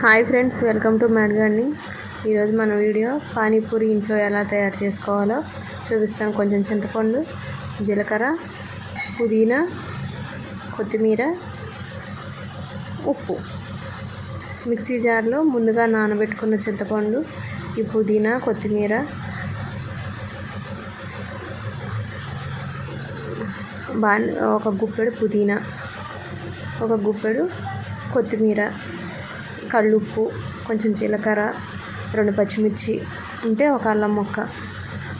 Hi friends, welcome to mad gardening. ఈరోజు మన video panipuri ఇంట్లో ఎలా తయారు చేసుకోవాలో చూపిస్తాను. కొంచెం చింతపండు, జీలకర్ర, పుదీనా, కొత్తిమీర, ఉప్పు. మిక్సీ జార్లో ముందుగా నానబెట్టుకున్న చింతపండు, ఈ పుదీనా, కొత్తిమీర, ఒక గుప్పెడు పుదీనా, ఒక గుప్పెడు కొత్తిమీర, కల్లుప్పు, కొంచెం జీలకర్ర, 2 పచ్చిమిర్చి ఉంటే ఒక అల్లం ముక్క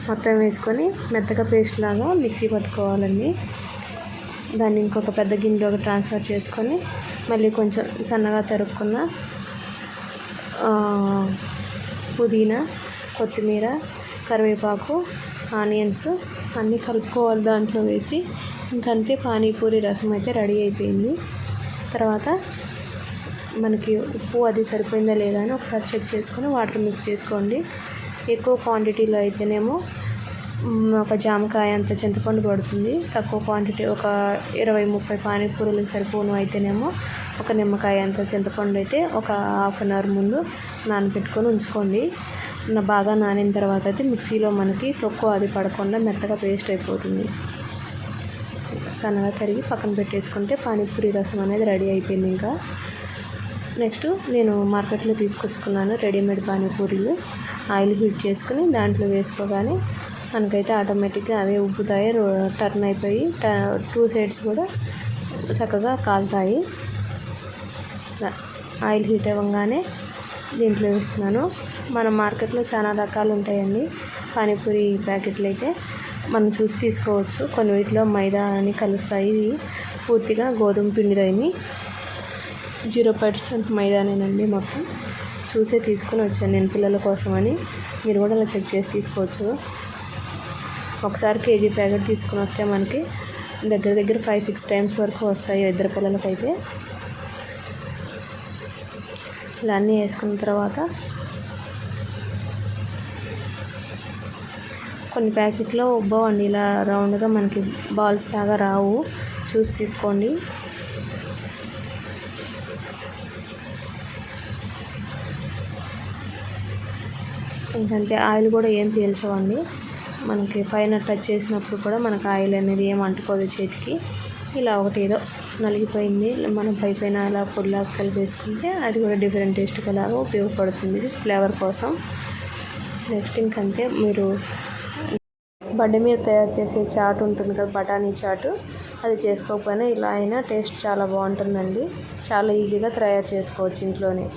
మొత్తం వేసుకొని మెత్తగా పేస్ట్ లాగా మిక్సీ పట్టుకోవాలండి. దాన్ని ఇంకొక పెద్ద గిన్నెలోకి ట్రాన్స్ఫర్ చేసుకొని మళ్ళీ కొంచెం సన్నగా తరుక్కున్న పుదీనా, కొత్తిమీర, కరివేపాకు, ఆనియన్స్ అన్నీ కలుపుకోవాలి దాంట్లో వేసి. ఇంకంతే, పానీపూరి రసం అయితే రెడీ అయిపోయింది. తర్వాత మనకి ఉప్పు అది సరిపోయిందా లేదా అని ఒకసారి చెక్ చేసుకొని వాటర్ మిక్స్ చేసుకోండి. ఎక్కువ క్వాంటిటీలో అయితేనేమో ఒక జామకాయ అంత చింతపండు పడుతుంది. తక్కువ క్వాంటిటీ ఒక 20-30 పానీపూరీలకు సరిపోను అయితేనేమో ఒక నిమ్మకాయ అంత చింతపండు అయితే ఒక హాఫ్ అన్ అవర్ ముందు నానబెట్టుకొని ఉంచుకోండి. బాగా నానిన తర్వాత అయితే మిక్సీలో మనకి తొక్కు అది పడకుండా మెత్తగా పేస్ట్ అయిపోతుంది. సన్నగా తరిగి పక్కన పెట్టేసుకుంటే పానీపూరి రసం అనేది రెడీ అయిపోయింది. ఇంకా నెక్స్ట్ నేను మార్కెట్లో తీసుకొచ్చుకున్నాను రెడీమేడ్ పానీపూరీలు. ఆయిల్ హీట్ చేసుకుని దాంట్లో వేసుకోగానే మనకైతే ఆటోమేటిక్గా అవే ఉబ్బుతాయి, టర్న్ అయిపోయి 2 సైడ్స్ కూడా చక్కగా కాలుతాయి. ఆయిల్ హీట్ అవ్వగానే దీంట్లో వేస్తున్నాను. మన మార్కెట్లో చాలా రకాలు ఉంటాయండి పానీపూరి ప్యాకెట్లు అయితే, మనం చూసి తీసుకోవచ్చు. కొన్ని వీటిలో మైదా అని కలుస్తాయి, ఇవి పూర్తిగా గోధుమ పిండిదని 0% మైదానేనండి. మొత్తం చూసే తీసుకొని వచ్చాను నేను పిల్లల కోసమని. మీరు కూడా అలా చెక్ చేసి తీసుకోవచ్చు. ఒకసారి కేజీ ప్యాకెట్ తీసుకొని వస్తే మనకి దగ్గర 5-6 టైమ్స్ వరకు వస్తాయి ఇద్దరు పిల్లలకైతే. ఇలా అన్నీ వేసుకున్న తర్వాత కొన్ని ప్యాకెట్లో ఉబ్బవండి, ఇలా రౌండ్గా మనకి బాల్స్ లాగా రావు, చూసి తీసుకోండి. ఇంకంతే, ఆయిల్ కూడా ఏం పీల్చవండి. మనకి పైన టచ్ చేసినప్పుడు కూడా మనకు ఆయిల్ అనేది ఏం అంటుకోదు చేతికి. ఇలా ఒకటి ఏదో నలిగిపోయింది, మనం పైన అలా పొడిలాగా కలిపేసుకుంటే అది కూడా డిఫరెంట్ టేస్ట్కి అలాగా ఉపయోగపడుతుంది ఫ్లేవర్ కోసం. నెక్స్ట్ ఇంకంతే, మీరు బండి మీద తయారు చేసే చాట్ ఉంటుంది కదా, బఠానీ చాటు, అది చేసుకోకపోయినా ఇలా అయినా టేస్ట్ చాలా బాగుంటుందండి. చాలా ఈజీగా తయారు చేసుకోవచ్చు ఇంట్లోనే.